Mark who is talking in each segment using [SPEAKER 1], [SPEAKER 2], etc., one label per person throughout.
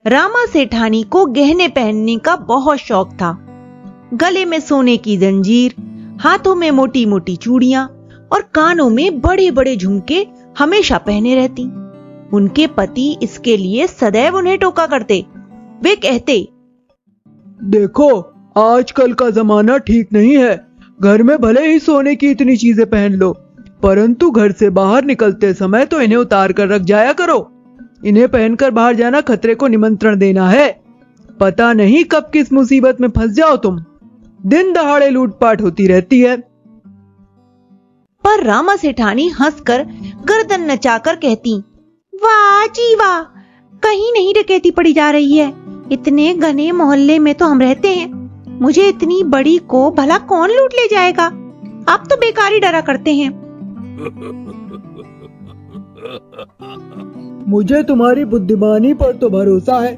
[SPEAKER 1] रामा सेठानी को गहने पहनने का बहुत शौक था। गले में सोने की जंजीर, हाथों में मोटी मोटी चूड़ियां और कानों में बड़े बड़े झुमके हमेशा पहने रहती। उनके पति इसके लिए सदैव उन्हें टोका करते। वे कहते,
[SPEAKER 2] देखो, आजकल का जमाना ठीक नहीं है। घर में भले ही सोने की इतनी चीजें पहन लो, परंतु घर से बाहर निकलते समय तो इन्हें उतार कर रख जाया करो। इन्हें पहनकर बाहर जाना खतरे को निमंत्रण देना है। पता नहीं कब किस मुसीबत में फंस जाओ तुम। दिन दहाड़े लूटपाट होती रहती है।
[SPEAKER 1] पर रामा सेठानी हंसकर गर्दन नचाकर कहती, वाह जी वाह, कहीं नहीं डकैती पड़ी जा रही है। इतने घने मोहल्ले में तो हम रहते हैं, मुझे इतनी बड़ी को भला कौन लूट ले जाएगा। आप तो बेकार ही डरा करते हैं।
[SPEAKER 2] मुझे तुम्हारी बुद्धिमानी पर तो भरोसा है,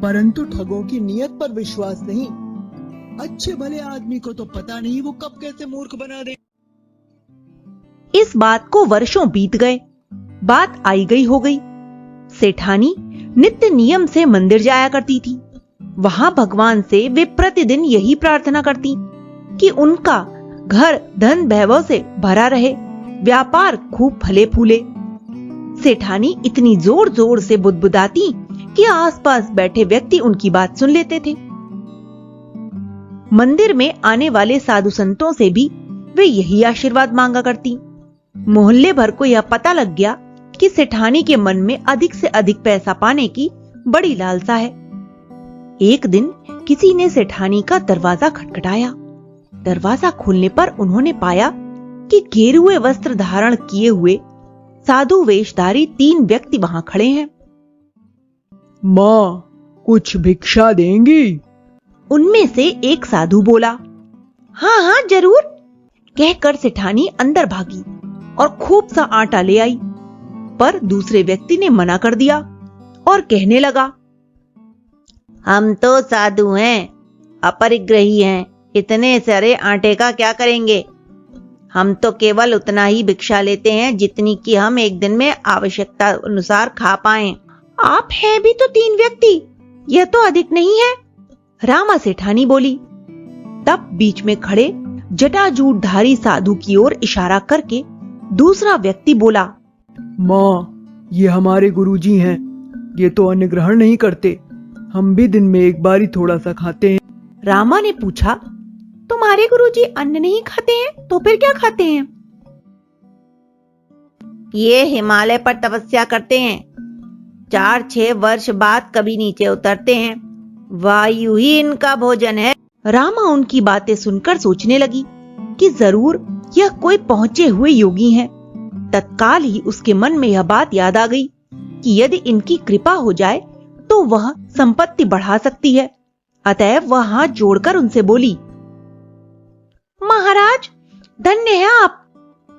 [SPEAKER 2] परंतु ठगों की नीयत पर विश्वास नहीं। अच्छे भले आदमी को तो पता नहीं वो कब कैसे मूर्ख बना दे।
[SPEAKER 1] इस बात को वर्षों बीत गए। बात आई गई हो गई। सेठानी नित्य नियम से मंदिर जाया करती थी। वहां भगवान से वे प्रतिदिन यही प्रार्थना करती कि उनका घर धन वैभव से भरा रहे, व्यापार खूब फले फूले। सेठानी इतनी जोर जोर से बुदबुदाती कि आसपास बैठे व्यक्ति उनकी बात सुन लेते थे। मंदिर में आने वाले साधु संतों से भी वे यही आशीर्वाद मांगा करती। मोहल्ले भर को यह पता लग गया कि सेठानी के मन में अधिक से अधिक पैसा पाने की बड़ी लालसा है। एक दिन किसी ने सेठानी का दरवाजा खटखटाया। दरवाजा खोलने पर उन्होंने पाया कि गेरुए वस्त्र धारण किए हुए साधु वेशधारी 3 व्यक्ति वहां खड़े हैं।
[SPEAKER 2] माँ, कुछ भिक्षा देंगी?
[SPEAKER 1] उनमें से एक साधु बोला, हाँ हाँ जरूर। कहकर सेठानी अंदर भागी और खूब सा आटा ले आई। पर दूसरे व्यक्ति ने मना कर दिया और कहने लगा, हम तो साधु हैं, अपरिग्रही हैं, इतने सारे आटे का क्या करेंगे। हम तो केवल उतना ही भिक्षा लेते हैं जितनी कि हम एक दिन में आवश्यकता अनुसार खा पाएं। आप हैं भी तो 3 व्यक्ति, यह तो अधिक नहीं है। रामा सेठानी बोली। तब बीच में खड़े जटाजूटधारी साधु की ओर इशारा करके दूसरा व्यक्ति बोला,
[SPEAKER 2] माँ, ये हमारे गुरुजी हैं। ये तो अन्न ग्रहण नहीं करते। हम भी दिन में एक बार ही थोड़ा सा खाते हैं।
[SPEAKER 1] रामा ने पूछा, तुम्हारे गुरुजी अन्न नहीं खाते हैं तो फिर क्या खाते हैं? ये हिमालय पर तपस्या करते हैं। 4-6 वर्ष बाद कभी नीचे उतरते हैं। वायु ही इनका भोजन है। रामा उनकी बातें सुनकर सोचने लगी कि जरूर यह कोई पहुंचे हुए योगी हैं। तत्काल ही उसके मन में यह बात याद आ गई कि यदि इनकी कृपा हो जाए तो वह संपत्ति बढ़ा सकती है। अतएव वह हाथ जोड़कर उनसे बोली, महाराज, धन्य है आप,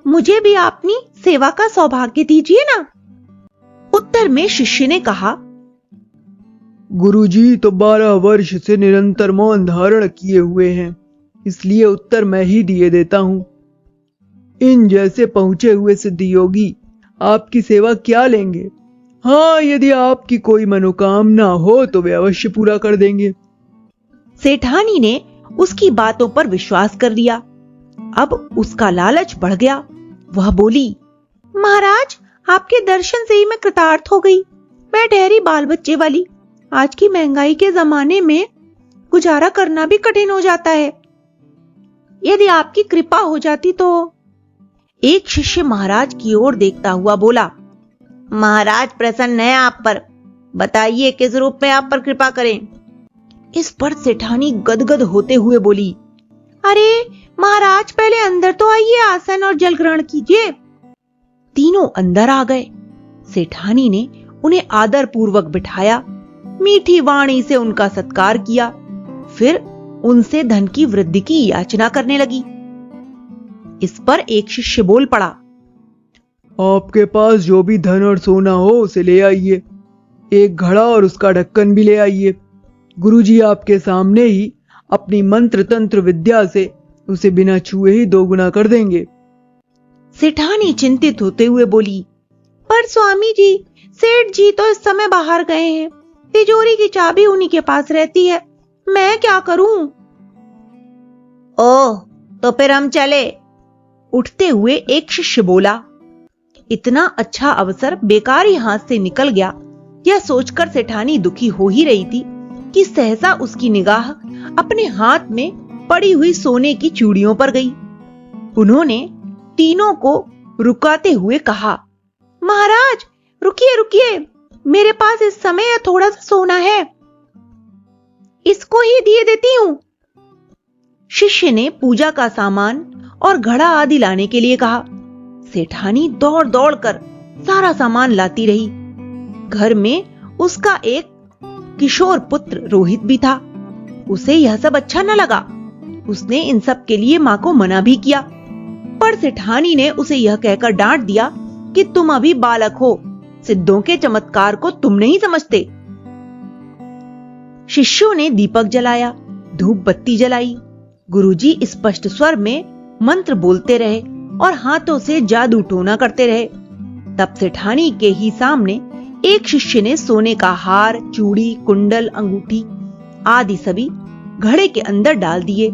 [SPEAKER 1] मुझे भी अपनी सेवा का सौभाग्य दीजिए ना। उत्तर में शिष्य ने कहा,
[SPEAKER 2] गुरुजी तो 12 वर्ष से निरंतर मौन धारण किए हुए हैं, इसलिए उत्तर मैं ही दिए देता हूं। इन जैसे पहुंचे हुए सिद्ध योगी आपकी सेवा क्या लेंगे? हाँ, यदि आपकी कोई मनोकामना हो तो वे अवश्य पूरा कर देंगे।
[SPEAKER 1] सेठानी ने उसकी बातों पर विश्वास कर लिया। अब उसका लालच बढ़ गया। वह बोली, महाराज, आपके दर्शन से ही मैं कृतार्थ हो गई। मैं ठहरी बाल बच्चे वाली। आज की महंगाई के जमाने में गुजारा करना भी कठिन हो जाता है। यदि आपकी कृपा हो जाती तो। एक शिष्य महाराज की ओर देखता हुआ बोला, महाराज प्रसन्न है आप पर। बताइए किस रूप में आप पर कृपा करें। इस पर सेठानी गदगद होते हुए बोली, अरे महाराज, पहले अंदर तो आइए, आसन और जल ग्रहण कीजिए। तीनों अंदर आ गए। सेठानी ने उन्हें आदर पूर्वक बिठाया, मीठी वाणी से उनका सत्कार किया, फिर उनसे धन की वृद्धि की याचना करने लगी। इस पर एक शिष्य बोल पड़ा,
[SPEAKER 2] आपके पास जो भी धन और सोना हो उसे ले आइए। एक घड़ा और उसका ढक्कन भी ले आइए। गुरुजी आपके सामने ही अपनी मंत्र तंत्र विद्या से उसे बिना छुए ही 2 गुना कर देंगे।
[SPEAKER 1] सेठानी चिंतित होते हुए बोली, पर स्वामी जी, सेठ जी तो इस समय बाहर गए हैं। तिजोरी की चाबी उन्हीं के पास रहती है। मैं क्या करूं? ओह, तो फिर हम चले। उठते हुए एक शिष्य बोला। इतना अच्छा अवसर बेकार ही हाथ से निकल गया, यह सोचकर सेठानी दुखी हो ही रही थी कि सहसा उसकी निगाह अपने हाथ में पड़ी हुई सोने की चूड़ियों पर गई। उन्होंने तीनों को रुकाते हुए कहा, महाराज रुकिए रुकिए, मेरे पास इस समय थोड़ा सा सोना है, इसको ही दिए देती हूं। शिष्य ने पूजा का सामान और घड़ा आदि लाने के लिए कहा। सेठानी दौड़ दौड़ कर सारा सामान लाती रही। घर में उसका एक किशोर पुत्र रोहित भी था। उसे यह सब अच्छा न लगा। उसने इन सब के लिए मां को मना भी किया, पर सेठानी ने उसे यह कहकर डांट दिया कि तुम अभी बालक हो, सिद्धों के चमत्कार को तुम नहीं समझते। शिष्यों ने दीपक जलाया, धूप बत्ती जलाई। गुरुजी स्पष्ट स्वर में मंत्र बोलते रहे और हाथों से जादू टोना करते रहे। तब सेठानी के ही सामने एक शिष्य ने सोने का हार, चूड़ी, कुंडल, अंगूठी आदि सभी घड़े के अंदर डाल दिए।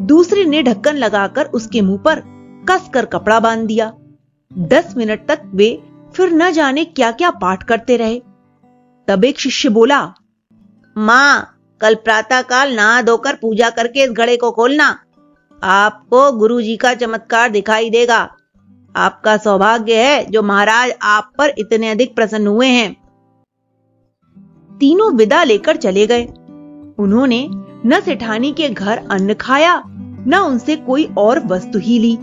[SPEAKER 1] दूसरे ने ढक्कन लगाकर उसके मुंह पर कसकर कपड़ा बांध दिया। 10 मिनट तक वे फिर न जाने क्या क्या पाठ करते रहे। तब एक शिष्य बोला, मां, कल प्रातःकाल नहा धोकर पूजा करके इस घड़े को खोलना। आपको गुरु जी का चमत्कार दिखाई देगा। आपका सौभाग्य है जो महाराज आप पर इतने अधिक प्रसन्न हुए हैं। तीनों विदा लेकर चले गए। उन्होंने न सेठानी के घर अन्न खाया, न उनसे कोई और वस्तु ही ली।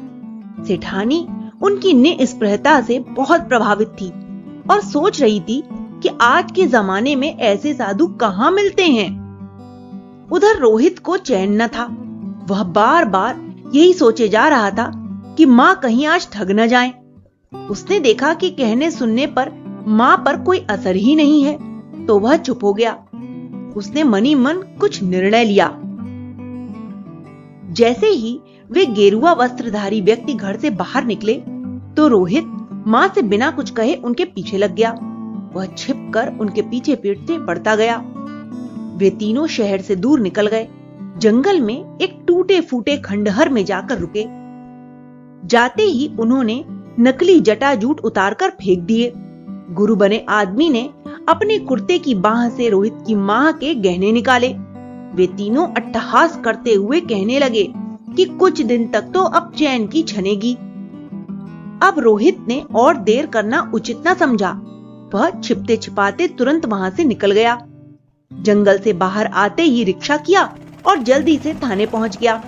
[SPEAKER 1] सेठानी उनकी निस्पृहता से बहुत प्रभावित थी और सोच रही थी कि आज के जमाने में ऐसे साधु कहां मिलते हैं। उधर रोहित को चैन न था। वह बार बार यही सोचे जा रहा था कि मां कहीं आज ठग न जाए। उसने देखा कि कहने सुनने पर मां पर कोई असर ही नहीं है, तो वह चुप हो गया। उसने मनी मन कुछ निर्णय लिया। जैसे ही वे गेरुआ वस्त्रधारी व्यक्ति घर से बाहर निकले, तो रोहित मां से बिना कुछ कहे उनके पीछे लग गया। वह छिपकर उनके पीछे पीछे बढ़ता गया। वे तीनों शहर से दूर निकल गए। जंगल में एक टूटे फूटे खंडहर में जाकर रुके। जाते ही उन्होंने नकली जटाजूट उतारकर फेंक दिए। गुरु बने आदमी ने अपने कुर्ते की बाह से रोहित की मां के गहने निकाले। वे तीनों अट्टहास करते हुए कहने लगे कि कुछ दिन तक तो अब चैन की छनेगी। अब रोहित ने और देर करना उचित न समझा। वह छिपते छिपाते तुरंत वहां से निकल गया। जंगल से बाहर आते ही रिक्शा किया और जल्दी से थाने पहुंच गया।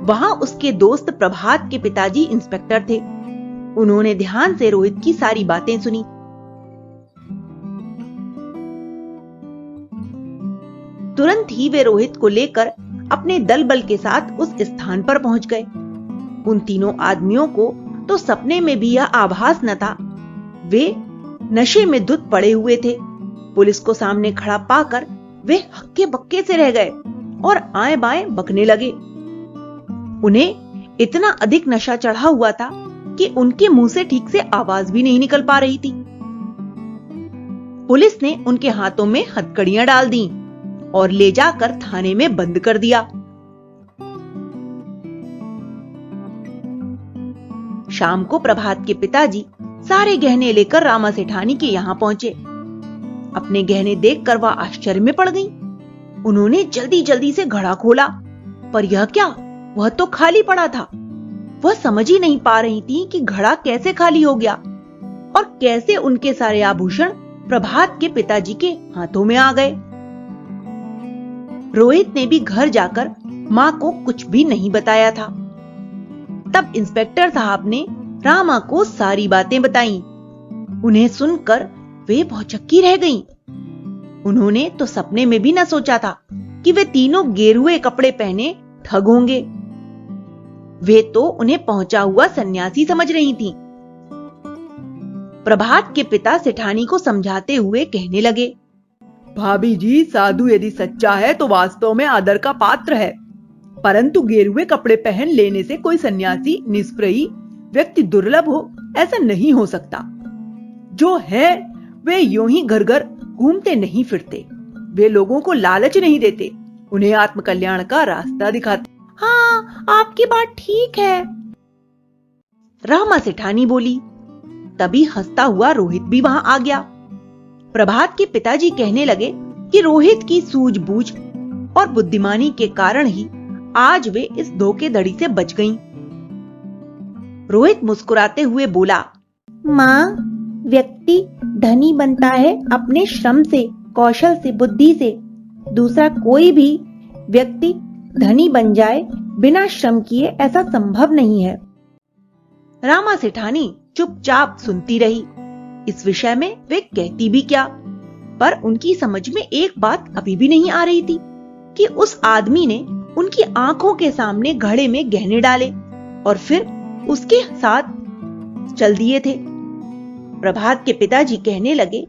[SPEAKER 1] वहां उसके दोस्त प्रभात के पिताजी इंस्पेक्टर थे। उन्होंने ध्यान से रोहित की सारी बातें सुनी। तुरंत ही वे रोहित को लेकर अपने दल बल के साथ उस स्थान पर पहुंच गए। उन तीनों आदमियों को तो सपने में भी यह आभास न था। वे नशे में धुत पड़े हुए थे। पुलिस को सामने खड़ा पाकर वे हक्के बक्के से रह गए और आए बाएं बकने लगे। उन्हें इतना अधिक नशा चढ़ा हुआ था कि उनके मुंह से ठीक से आवाज भी नहीं निकल पा रही थी। पुलिस ने उनके हाथों में हथकड़ियां डाल दी और ले जाकर थाने में बंद कर दिया। शाम को प्रभात के पिताजी सारे गहने लेकर रामा सेठानी के यहां पहुंचे। अपने गहने देखकर वह आश्चर्य में पड़ गई। उन्होंने जल्दी जल्दी से घड़ा खोला, पर यह क्या, वह तो खाली पड़ा था। वह समझ ही नहीं पा रही थी कि घड़ा कैसे खाली हो गया और कैसे उनके सारे आभूषण प्रभात के पिताजी के हाथों में आ गए। रोहित ने भी घर जाकर मां को कुछ भी नहीं बताया था। तब इंस्पेक्टर साहब ने रामा को सारी बातें बताईं। उन्हें सुनकर वे भौचक्की रह गईं। उन्होंने तो सपने में भी न सोचा था कि वे तीनों गेरुए कपड़े पहने ठग होंगे। वे तो उन्हें पहुंचा हुआ सन्यासी समझ रही थीं। प्रभात के पिता सेठानी को समझाते हुए कहने लगे,
[SPEAKER 2] भाभी जी, साधु यदि सच्चा है तो वास्तव में आदर का पात्र है, परंतु गेरुए कपड़े पहन लेने से कोई सन्यासी निष्प्रयी व्यक्ति दुर्लभ हो, ऐसा नहीं हो सकता। जो है वे यूं ही घर घर घूमते नहीं फिरते, वे लोगों को लालच नहीं देते, उन्हें आत्मकल्याण का रास्ता दिखाते।
[SPEAKER 1] हाँ, आपकी बात ठीक है, रमा सेठानी बोली। तभी हंसता हुआ रोहित भी वहां आ गया। प्रभात के पिताजी कहने लगे कि रोहित की सूझबूझ और बुद्धिमानी के कारण ही आज वे इस धोखेधड़ी से बच गईं। रोहित मुस्कुराते हुए बोला,
[SPEAKER 3] माँ, व्यक्ति धनी बनता है अपने श्रम से, कौशल से, बुद्धि से। दूसरा कोई भी व्यक्ति धनी बन जाए बिना श्रम किए, ऐसा संभव नहीं है।
[SPEAKER 1] रमा सेठानी चुपचाप सुनती रही। इस विषय में वे कहती भी क्या, पर उनकी समझ में एक बात अभी भी नहीं आ रही थी कि उस आदमी ने उनकी आंखों के सामने घड़े में गहने डाले और फिर उसके साथ चल दिए थे। प्रभात के पिताजी कहने लगे,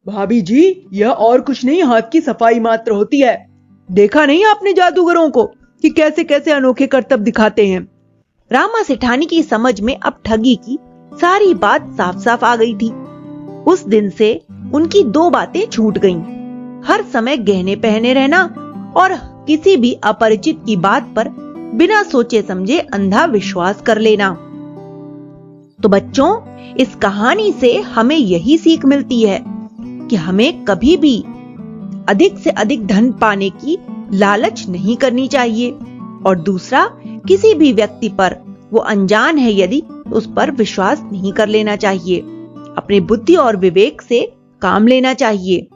[SPEAKER 2] भाभी जी, यह और कुछ नहीं, हाथ की सफाई मात्र होती है। देखा नहीं आपने जादूगरों को कि कैसे कैसे अनोखे करतब दिखाते हैं।
[SPEAKER 1] रमा सेठानी की समझ में अब ठगी की सारी बात साफ साफ आ गई थी। उस दिन से उनकी दो बातें छूट गईं। हर समय गहने पहने रहना और किसी भी अपरिचित की बात पर बिना सोचे समझे अंधा विश्वास कर लेना। तो बच्चों, इस कहानी से हमें यही सीख मिलती है कि हमें कभी भी अधिक से अधिक धन पाने की लालच नहीं करनी चाहिए, और दूसरा, किसी भी व्यक्ति पर वो अनजान है यदि उस पर विश्वास नहीं कर लेना चाहिए। अपने बुद्धि और विवेक से काम लेना चाहिए।